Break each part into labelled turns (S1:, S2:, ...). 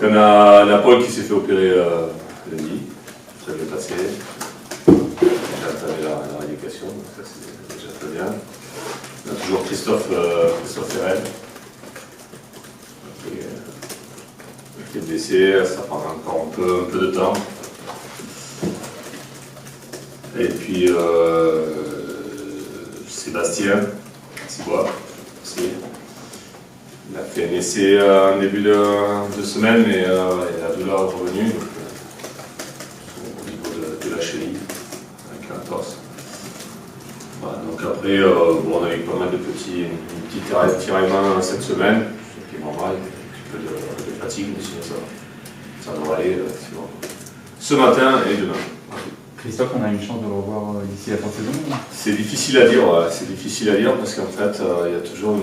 S1: Donc on a Paul qui s'est fait opérer lundi, très bien passé. J'ai entamé la rééducation, donc ça c'est déjà très bien. On a toujours Christophe Ferrel. Qui est blessé, ça prendra encore un peu de temps. Et puis Sébastien Cibois aussi. Il a fait un essai en début de semaine, mais la douleur est revenue au niveau de la cheville, avec un torse. Voilà, donc après, on a eu pas mal de petits tiraillements cette semaine, ce qui est normal, un petit peu de fatigue, mais sinon ça devrait aller ce matin et demain.
S2: Christophe, on a une chance de le revoir d'ici la fin de saison?
S1: C'est difficile à dire, ouais. C'est difficile à dire parce qu'en fait, il y a toujours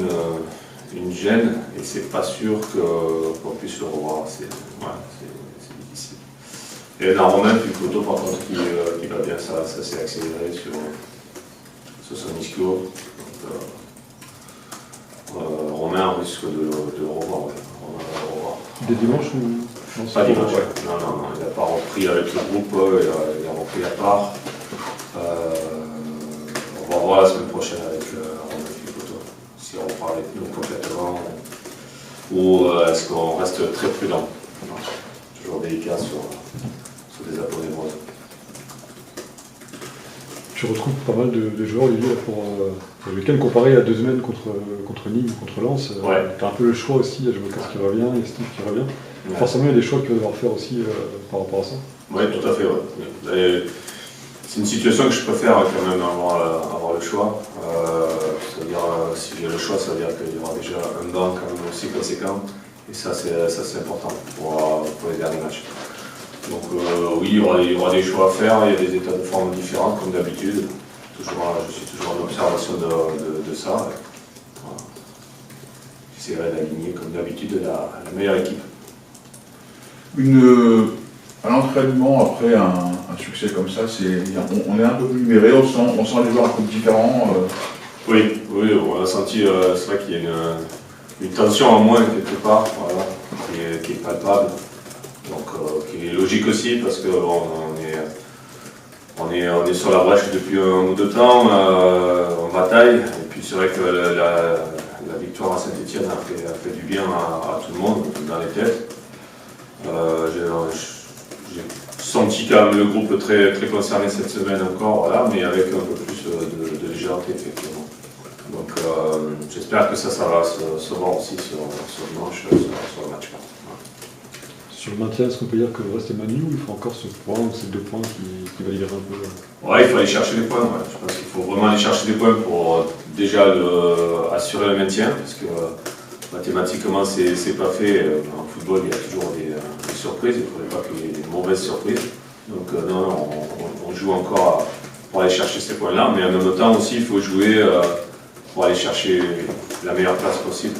S1: une gêne et c'est pas sûr qu'on puisse le revoir. C'est difficile. Et on a Romain Pucoto par contre qui va bien, ça s'est accéléré sur son ischio. Romain risque de le revoir.
S3: Dès dimanche ou non,
S1: pas dimanche, ouais. Non, il n'a pas repris avec le groupe, il a repris à part. On va voir la semaine prochaine avec Romain Pucoto, si on reprend avec nous complètement ou est-ce qu'on reste très prudent. Toujours délicat sur des aponémoses.
S3: Tu retrouves pas mal de joueurs, Olivier, pour le week-end comparé à 2 semaines contre Nîmes, contre Lens.
S1: Ouais.
S3: Tu as un peu le choix aussi, il y a Jobocas qui revient, il y a Steve qui revient.
S1: Ouais.
S3: Forcément, il y a des choix qu'il va devoir faire aussi par rapport à ça.
S1: Oui, tout à fait. Ouais. C'est une situation que je préfère quand même avoir le choix. C'est-à-dire, si j'ai le choix, ça veut dire qu'il y aura déjà un banc quand même aussi conséquent. Et ça, c'est important pour les derniers matchs. Donc oui, il y aura des choix à faire, il y a des états de forme différents comme d'habitude. Je suis toujours en observation de ça. Voilà. J'essaierai d'aligner comme d'habitude la meilleure équipe.
S4: À l'entraînement, après un succès comme ça, on est un peu plus libéré, on sent les joueurs un peu différents.
S1: Oui, on a senti, c'est vrai qu'il y a une tension en moins quelque part, voilà, qui est palpable. Donc, qui est logique aussi parce que on est sur la brèche depuis un ou deux temps, on bataille. Et puis c'est vrai que la victoire à Saint-Etienne a fait du bien à tout le monde, dans les têtes. J'ai senti quand même le groupe très, très concerné cette semaine encore, voilà, mais avec un peu plus de légèreté effectivement. Donc j'espère que ça va se voir aussi sur dimanche, sur le match.
S3: Sur le maintien, est-ce qu'on peut dire que le reste est Manu ou il faut encore ce point ou ces 2 points qui valideraient un peu?
S1: Ouais, il faut aller chercher des points. Ouais. Je pense qu'il faut vraiment aller chercher des points pour déjà assurer le maintien, parce que mathématiquement c'est pas fait. En football, il y a toujours des surprises, il ne faudrait pas qu'il y ait des mauvaises surprises. Donc non, on joue encore pour aller chercher ces points-là, mais en même temps aussi il faut jouer pour aller chercher la meilleure place possible.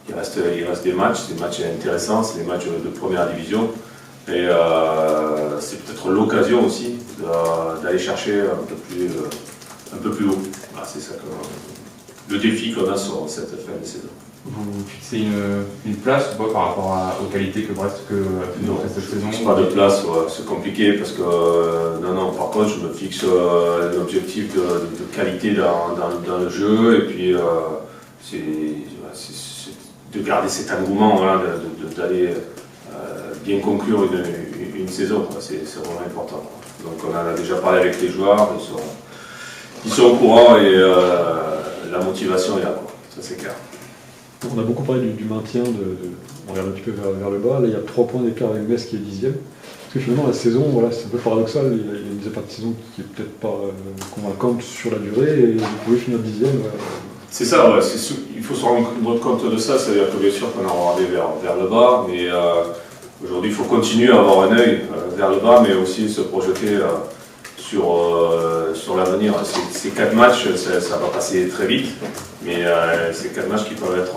S1: Il reste des matchs intéressants, c'est des matchs de première division. Et c'est peut-être l'occasion aussi d'aller chercher un peu plus haut. Voilà, c'est ça le défi qu'on a sur cette fin de saison.
S2: Vous fixez une place ou pas par rapport aux qualités que Brest cette saison?
S1: Pas de place, ouais, c'est compliqué parce que non, par contre je me fixe un objectif de qualité dans le jeu et puis c'est de garder cet engouement, voilà, d'aller bien conclure une saison, c'est vraiment important. Donc on en a déjà parlé avec les joueurs, ils sont au courant et la motivation est là, ça c'est clair.
S3: On a beaucoup parlé du maintien, on regarde un petit peu vers le bas, là il y a 3 points d'écart avec Metz qui est 10e. Parce que finalement la saison, voilà, c'est un peu paradoxal, il y a une deuxième partie de saison qui est peut-être pas convaincante sur la durée et vous pouvez finir 10e.
S1: C'est ça, ouais, il faut se rendre compte de ça, c'est-à-dire que bien sûr qu'on a regardé vers le bas, mais aujourd'hui il faut continuer à avoir un œil vers le bas, mais aussi se projeter sur l'avenir. Ces 4 matchs, ça va passer très vite, mais c'est 4 matchs qui peuvent être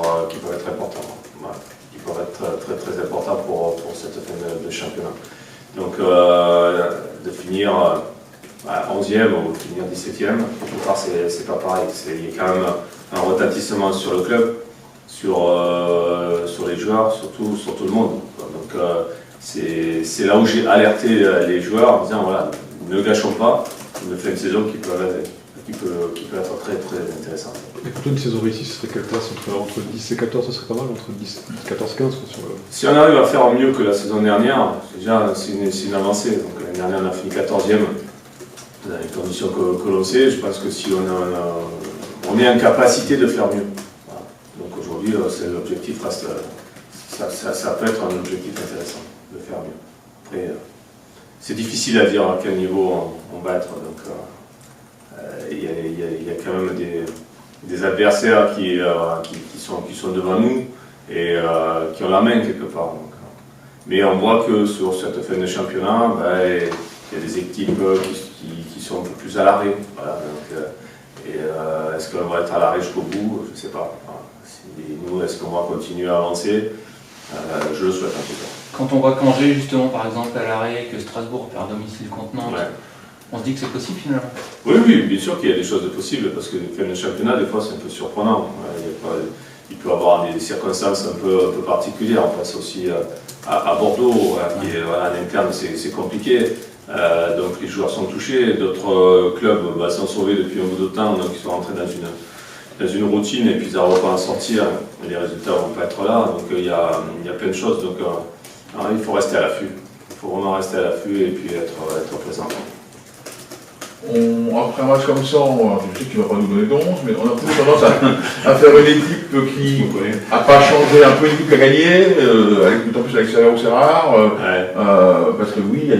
S1: importants, voilà, qui peuvent être très très importants pour cette fin de championnat. Donc de finir 11e ou de finir 17e, quelque part c'est pas pareil, il y a quand même un retentissement sur le club. sur les joueurs, surtout sur tout le monde. Donc c'est là où j'ai alerté les joueurs en disant voilà, ne gâchons pas, on a fait une saison qui peut être très très intéressante.
S3: Et pour toi, une saison réussie, ce serait quelle classe entre 10 et 14, ce serait pas mal, entre 10 et 14, 15 sur le...
S1: Si on arrive à faire mieux que la saison dernière, déjà c'est une avancée. Donc l'année dernière on a fini 14e dans les conditions que l'on sait. Je pense que si on est en capacité de faire mieux. Voilà. Donc aujourd'hui, l'objectif reste, ça peut être un objectif intéressant de faire mieux. Après, c'est difficile à dire à quel niveau on va être. Donc il y a quand même des adversaires qui sont devant nous et qui ont la main quelque part. Donc, mais on voit que sur cette fin de championnat, il y a des équipes qui sont un peu plus à l'arrêt. Voilà, est-ce qu'on va être à l'arrêt jusqu'au bout? Je ne sais pas. Nous, est-ce qu'on va continuer à avancer? Je le souhaite en tout cas.
S5: Quand on voit qu'Angers, justement, par exemple, à l'arrêt, que Strasbourg perd à domicile contre Nantes, on se dit que c'est possible finalement?
S1: Oui, bien sûr qu'il y a des choses de possibles, parce que le championnat, des fois, c'est un peu surprenant. Il peut y avoir des circonstances un peu particulières. On passe aussi à Bordeaux, qui est à l'interne, c'est compliqué. Donc les joueurs sont touchés, d'autres clubs sont sauvés depuis un bout de temps, donc ils sont rentrés dans une routine et puis ils n'arrivent pas à sortir, et les résultats ne vont pas être là. Donc il y a plein de choses. Donc il faut rester à l'affût. Il faut vraiment rester à l'affût et puis être présent.
S4: Après un match comme ça, je sais que tu ne vas pas nous donner de 11, mais on a plutôt tendance à faire une équipe qui n'a pas changé, un peu une équipe qui a gagné, d'autant plus à l'extérieur où c'est rare, parce que oui,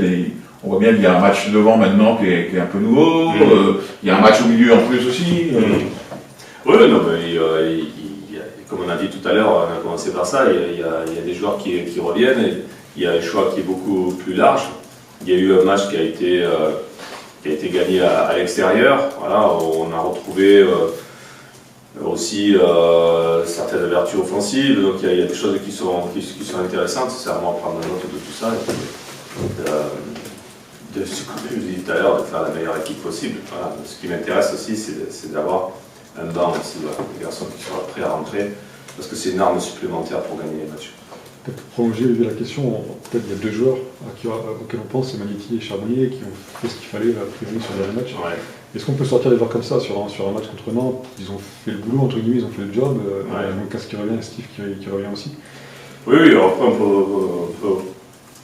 S4: on voit bien qu'il y a un match devant maintenant qui est un peu nouveau, il y a un match au milieu en plus aussi.
S1: Oui, non, mais comme on a dit tout à l'heure, on a commencé par ça, il y a des joueurs qui reviennent, et il y a un choix qui est beaucoup plus large. Il y a eu un match qui a été gagné à l'extérieur. Voilà, on a retrouvé aussi certaines vertus offensives, donc il y a des choses qui sont intéressantes. C'est à moi de prendre note de tout ça et de ce que je vous ai dit tout à l'heure, de faire la meilleure équipe possible. Voilà. Ce qui m'intéresse aussi, c'est d'avoir un banc aussi, des garçons qui soient prêts à rentrer, parce que c'est une arme supplémentaire pour gagner les matchs.
S3: Peut-être pour prolonger la question, peut-être il y a deux joueurs auxquels on pense, c'est Magnetti et Charbonnier, qui ont fait ce qu'il fallait a priori sur le dernier match. Ouais. Est-ce qu'on peut sortir des joueurs comme ça sur un match contre Nantes? Ils ont fait le boulot, entre guillemets, ils ont fait le job. Lucas qui revient, Steve qui revient aussi. Oui,
S1: après on peut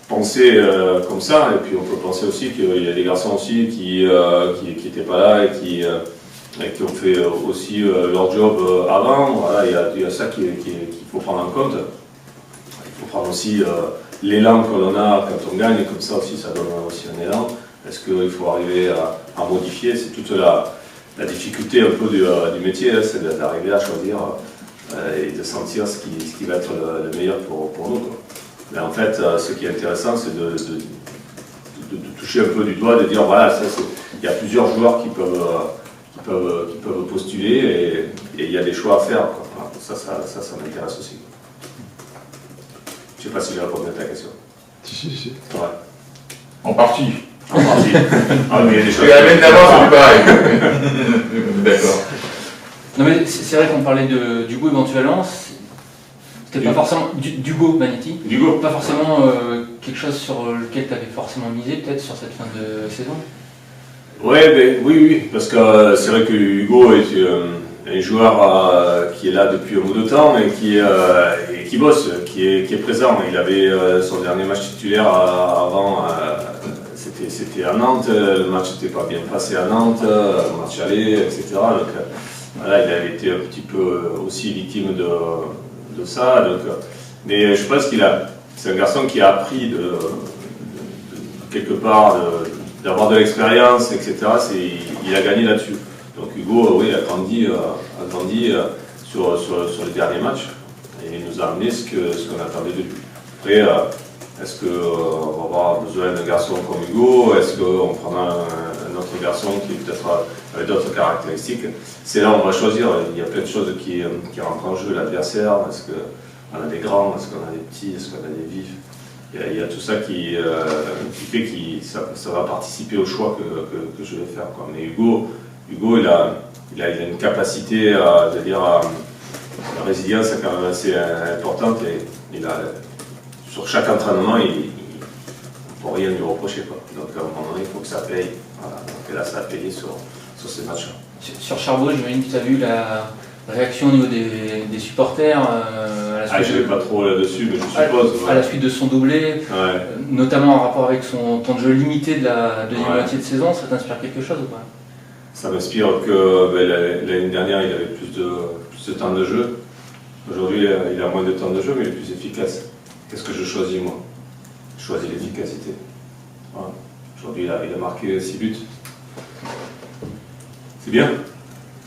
S1: penser comme ça, et puis on peut penser aussi qu'il y a des garçons aussi qui n'étaient pas là et qui ont fait aussi leur job avant. Voilà, il y a ça qu'il faut prendre en compte. Il faut prendre aussi l'élan que l'on a quand on gagne, et comme ça aussi ça donne aussi un élan. Est-ce qu'il faut arriver à modifier? C'est toute la difficulté un peu du métier, c'est d'arriver à choisir et de sentir ce qui va être le meilleur pour nous, quoi. Mais en fait, ce qui est intéressant, c'est de toucher un peu du doigt, de dire voilà, il y a plusieurs joueurs qui peuvent postuler et il y a des choix à faire, quoi. Voilà, ça m'intéresse aussi. Je ne sais pas si j'ai répondu à ta question.
S3: Si.
S1: Ouais.
S4: En partie.
S1: Ah, mais il y a des choses.
S4: Et la même d'avance, c'est pareil. D'accord.
S5: Non, mais c'est vrai qu'on parlait d'Hugo éventuellement. C'était pas forcément d'Hugo Magnetti.
S1: D'Hugo.
S5: Pas forcément quelque chose sur lequel tu avais forcément misé, peut-être sur cette fin de saison.
S1: Oui, parce que c'est vrai que Hugo est un joueur qui est là depuis un bout de temps et qui bosse, qui est présent. Il avait son dernier match titulaire avant, c'était à Nantes, le match n'était pas bien passé à Nantes, le match aller, etc. Donc voilà, il avait été un petit peu aussi victime de ça. Donc, mais je pense c'est un garçon qui a appris de quelque part d'avoir de l'expérience, etc. Il a gagné là-dessus. Donc Hugo, oui, a grandi sur les derniers matchs et il nous a amené ce qu'on attendait de lui. Après, est-ce qu'on va avoir besoin d'un garçon comme Hugo? Est-ce qu'on prendra un autre garçon qui peut-être avec d'autres caractéristiques? C'est là où on va choisir. Il y a plein de choses qui rentrent en jeu. L'adversaire, est-ce qu'on a des grands, est-ce qu'on a des petits, est-ce qu'on a des vifs? Il y a tout ça qui fait que ça va participer au choix que je vais faire, quoi. Mais Hugo, il a une capacité la résilience est quand même assez importante et sur chaque entraînement, il ne peut rien lui reprocher, quoi. Donc à un moment donné, il faut que ça paye. Voilà. Donc là, ça a payé sur ces matchs-là.
S5: Sur Charbois, j'imagine que tu as vu la réaction au niveau des supporters à la suite
S1: Je ne vais pas trop là-dessus, mais je suppose.
S5: À la suite de son doublé, notamment en rapport avec son temps de jeu limité de la deuxième moitié de saison, ça t'inspire quelque chose ou pas?
S1: Ça m'inspire que l'année dernière, il avait plus de temps de jeu. Aujourd'hui, il a moins de temps de jeu, mais il est plus efficace. Qu'est-ce que je choisis, moi? Je choisis l'efficacité. Voilà. Aujourd'hui, il a marqué 6 buts. C'est bien.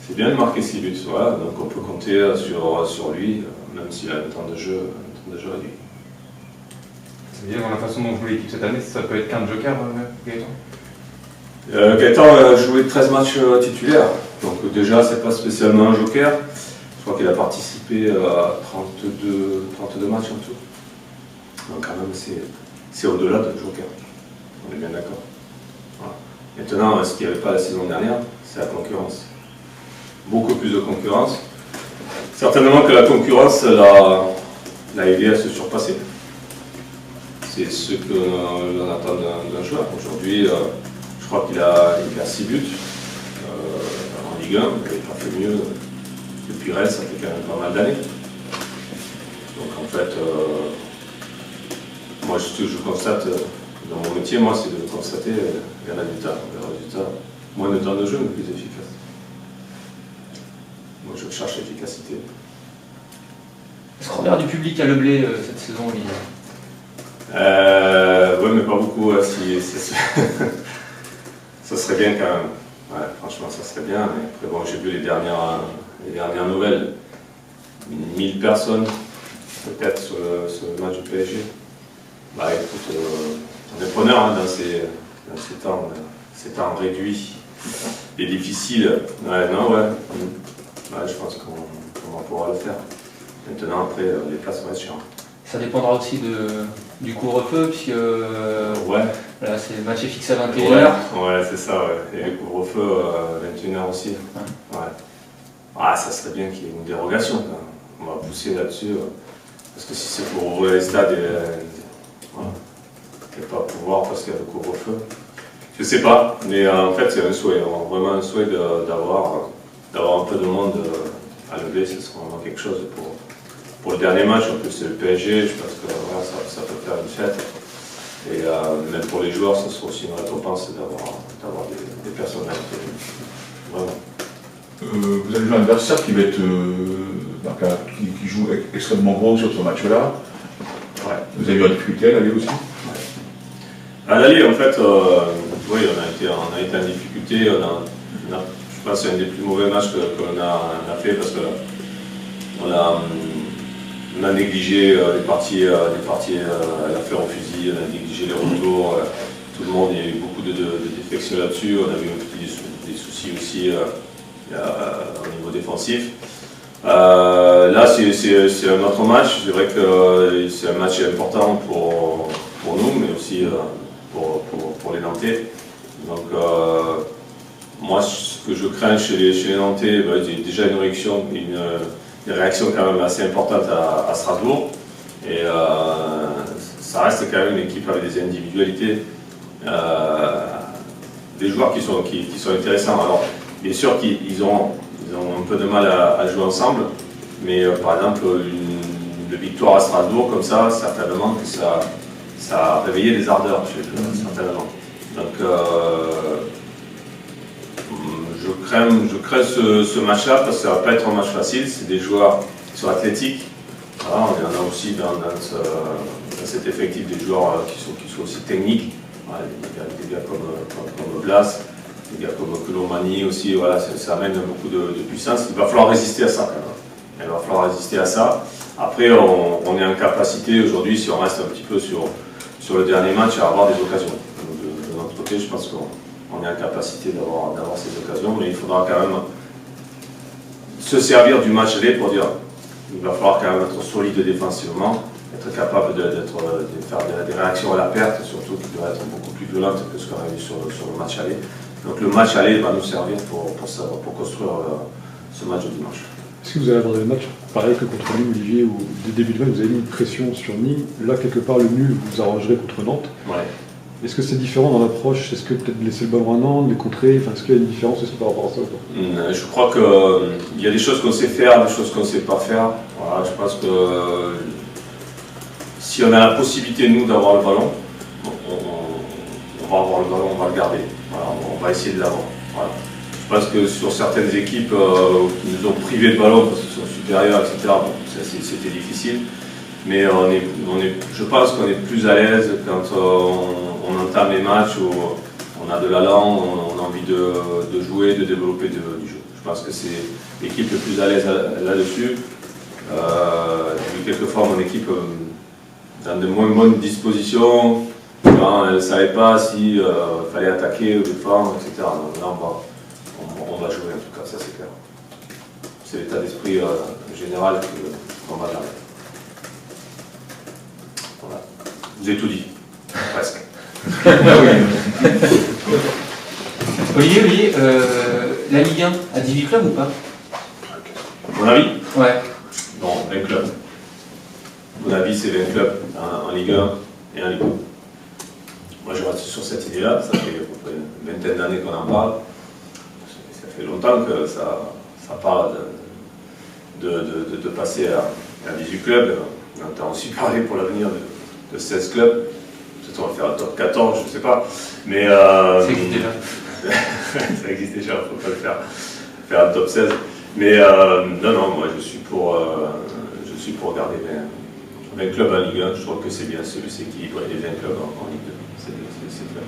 S1: C'est bien de marquer 6 buts. Voilà. Donc on peut compter sur lui, même s'il a le temps de jeu réduit.
S2: Ça veut dire dans la façon dont joue l'équipe cette année, ça peut être qu'un joker, Gaëtan?
S1: Gaëtan a joué 13 matchs titulaires. Donc déjà, c'est pas spécialement un joker. Je crois qu'il a participé à 32 matchs en tout. Donc quand même, c'est au-delà de joker. On est bien d'accord. Voilà. Maintenant, ce qu'il n'y avait pas la saison dernière, c'est la concurrence. Beaucoup plus de concurrence. Certainement que la concurrence l'a aidé à se surpasser. C'est ce que l'on attend d'un joueur. Aujourd'hui, je crois qu'il a 6 buts en Ligue 1. Il n'a pas fait mieux depuis Rennes, ça fait quand même pas mal d'années. Donc en fait, moi ce que je constate dans mon métier, c'est de constater les résultats. Moins de temps de jeu, mais plus efficace. Moi je cherche l'efficacité.
S5: Est-ce qu'on regarde du public à Leblé cette saison, Olivier?
S1: Oui, mais pas beaucoup. Ça serait bien quand même. Ouais, franchement, ça serait bien. Mais après, bon, j'ai vu les dernières nouvelles. 1000 personnes, peut-être, sur le match du PSG. Bah écoute, on est preneur dans ces temps réduits et difficiles. Ouais, je pense qu'on va pouvoir le faire. Maintenant, après, les places vont être chères.
S5: Ça dépendra aussi du couvre-feu, puisque là, c'est le match est fixé à 21h.
S1: Ouais, c'est ça, ouais. Et le couvre-feu, 21h aussi. Ouais. Ça serait bien qu'il y ait une dérogation. On va pousser là-dessus. Parce que si c'est pour ouvrir les stades et pas pouvoir parce qu'il y a le couvre-feu. Je sais pas, mais en fait, c'est un souhait. Vraiment un souhait d'avoir un peu de monde à Leblé. Ce sera vraiment quelque chose pour le dernier match. En plus, c'est le PSG. Je pense que ça peut faire une fête. Et même pour les joueurs, ça sera aussi une récompense d'avoir des personnalités. Vraiment.
S4: Vous avez vu un adversaire qui va être qui joue extrêmement gros sur ce match-là.
S1: Ouais.
S4: Vous avez eu la difficulté à l'aller aussi?
S1: À l'aller, en fait, oui, on a été en difficulté. Je pense que c'est un des plus mauvais matchs qu'on a fait parce qu'on a négligé les parties à la fer au fusil, on a négligé les retours. Tout le monde, il y a eu beaucoup de défections là-dessus. On a eu des soucis aussi au niveau défensif. Là, c'est un autre match. C'est vrai que c'est un match important pour nous, mais aussi pour les Nantais. Donc, moi, ce que je crains chez les Nantais, il y a déjà une réaction quand même assez importante à Strasbourg. Et ça reste quand même une équipe avec des individualités, des joueurs qui sont intéressants. Alors, bien sûr qu'ils ont un peu de mal à jouer ensemble, mais par exemple, une victoire à Strasbourg comme ça, certainement que ça a réveillé des ardeurs chez eux, certainement. Donc, je crains ce match-là parce que ça ne va pas être un match facile. C'est des joueurs qui sont athlétiques. Voilà, on en a aussi dans cet effectif des joueurs qui sont aussi techniques. Voilà, des gars comme Blas, des gars comme Colomani aussi. Voilà, ça amène beaucoup de puissance. Il va falloir résister à ça quand même. Il va falloir résister à ça. Après, on est en capacité aujourd'hui, si on reste un petit peu sur le dernier match, à avoir des occasions. De notre côté, je pense qu'on est en capacité d'avoir ces occasions, mais il faudra quand même se servir du match aller pour dire il va falloir quand même être solide défensivement, être capable de faire des réactions à la perte, surtout qui doivent être beaucoup plus violentes que ce qu'on a vu sur le match aller. Donc le match aller va nous servir pour construire ce match du dimanche.
S3: Est-ce que vous allez aborder le match pareil que contre Nîmes, Olivier, où dès le début de match, vous avez mis une pression sur Nîmes. Là, quelque part, le nul vous arrangerez contre Nantes.
S1: Ouais.
S3: Est-ce que c'est différent dans l'approche? Est-ce que peut-être laisser le ballon à Nantes, les contrer? Est-ce qu'il y a une différence aussi par rapport à ça ou pas?
S1: Je crois qu'il y a des choses qu'on sait faire, des choses qu'on ne sait pas faire. Voilà, je pense que si on a la possibilité, nous, d'avoir le ballon, on va avoir le ballon, on va le garder. Voilà, on va essayer de l'avoir. Voilà. Je pense que sur certaines équipes qui nous ont privés de ballon parce qu'ils sont supérieurs, etc., bon, c'était difficile. Mais je pense qu'on est plus à l'aise quand on entame les matchs où on a de l'allant, on a envie de jouer, de développer du jeu. Je pense que c'est l'équipe le plus à l'aise là-dessus. Quelquefois, mon équipe, dans de moins bonnes dispositions, elle ne savait pas s'il fallait attaquer ou défendre, etc. Donc là, on va jouer en tout cas, ça c'est clair. C'est l'état d'esprit général qu'on va garder. Voilà. Vous avez tout dit, presque.
S5: Olivier, la Ligue 1 a 18 clubs ou pas?
S1: Mon avis?
S5: Ouais.
S1: Non, 20 clubs. Mon avis, c'est 20 clubs en Ligue 1 et en Ligue 1. Moi, je reste sur cette idée-là. Ça fait à peu près une vingtaine d'années qu'on en parle. Ça fait longtemps que ça parle de passer à 18 clubs. On entend aussi parler pour l'avenir de 16 clubs. Peut-être on va faire un top 14, je ne sais pas. Mais,
S5: ça existe déjà.
S1: Ça existe déjà, il ne faut pas le faire. Faire un top 16. Mais non, moi je suis pour garder 20 clubs en Ligue 1. Je trouve que c'est bien, c'est équilibré, les 20 clubs en Ligue 2. C'est clair.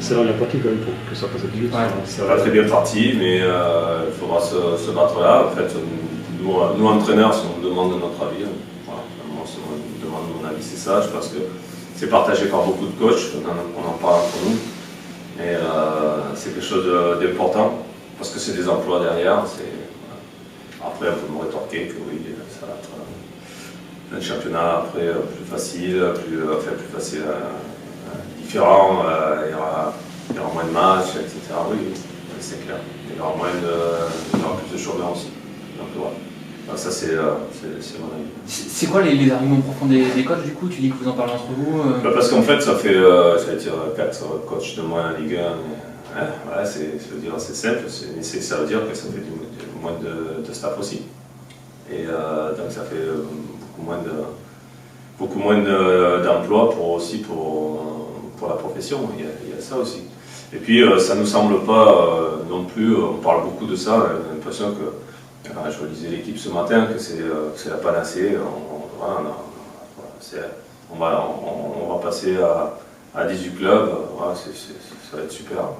S3: Ça va bien parti quand même pour que ça passe à 18.
S5: Ouais.
S1: Ça va très bien parti, mais il faudra se battre là. En fait, nous entraîneurs, si on nous demande notre avis, voilà, moi, si on me demande mon avis, c'est ça. Je pense que c'est partagé par beaucoup de coachs, on en parle entre nous. Et c'est quelque chose d'important, parce que c'est des emplois derrière. Après, on peut me rétorquer que oui, ça va être un championnat après plus facile, plus facile, différent, il y aura moins de matchs, etc. Oui, c'est clair. Il y aura plus de chômeurs aussi. Donc, voilà. Donc, ça, c'est mon avis.
S5: C'est quoi les arguments profonds des coachs du coup? Tu dis que vous en parlez entre vous
S1: Parce qu'en fait, ça fait 4 coachs de moins en Ligue 1. Voilà, c'est simple, mais ça veut dire que ça fait moins de staff aussi. Et donc ça fait beaucoup moins d'emplois pour la profession, il y a ça aussi. Et puis ça ne nous semble pas non plus, on parle beaucoup de ça, on a l'impression que, je relisais l'équipe ce matin, que c'est la panacée, on va passer à 18 clubs, voilà, ça va être super.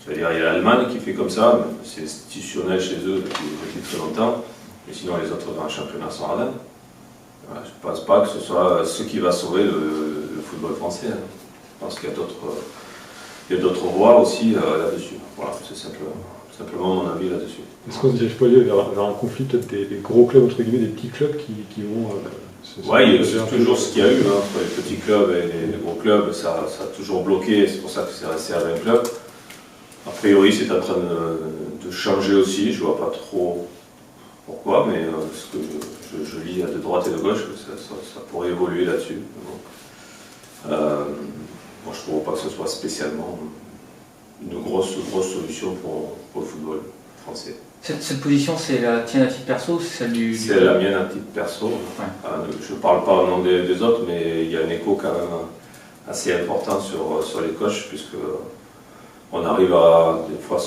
S1: Je veux dire, il y a l'Allemagne qui fait comme ça, c'est institutionnel chez eux depuis très longtemps, mais sinon les autres dans le championnat sont radins. Je ne pense pas que ce soit ce qui va sauver le football français. Je pense qu'il y a d'autres voies aussi là-dessus. Voilà, c'est simplement mon avis là-dessus.
S3: Est-ce qu'on se dirige pas vers un conflit peut-être des gros clubs, entre guillemets, des petits clubs qui vont...
S1: Oui, c'est toujours ce qu'il y a eu entre les petits clubs et les gros clubs, ça a toujours bloqué, c'est pour ça que c'est resté à 20 clubs. A priori, c'est en train de changer aussi, je ne vois pas trop pourquoi, mais ce que je lis de droite et de gauche, ça pourrait évoluer là-dessus. Moi, je ne trouve pas que ce soit spécialement une grosse solution pour le football français.
S5: Cette position, c'est la tienne à titre perso ou c'est celle du...
S1: C'est la mienne à titre perso.
S5: Ouais.
S1: Je ne parle pas au nom des autres, mais il y a un écho quand même assez important sur les coachs, puisque on arrive des fois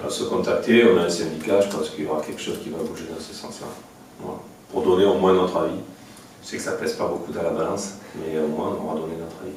S1: à se contacter, on a un syndicat, je pense qu'il y aura quelque chose qui va bouger dans ce sens-là. Voilà. Pour donner au moins notre avis. Je sais que ça ne pèse pas beaucoup dans la balance, mais au moins on aura donné notre avis.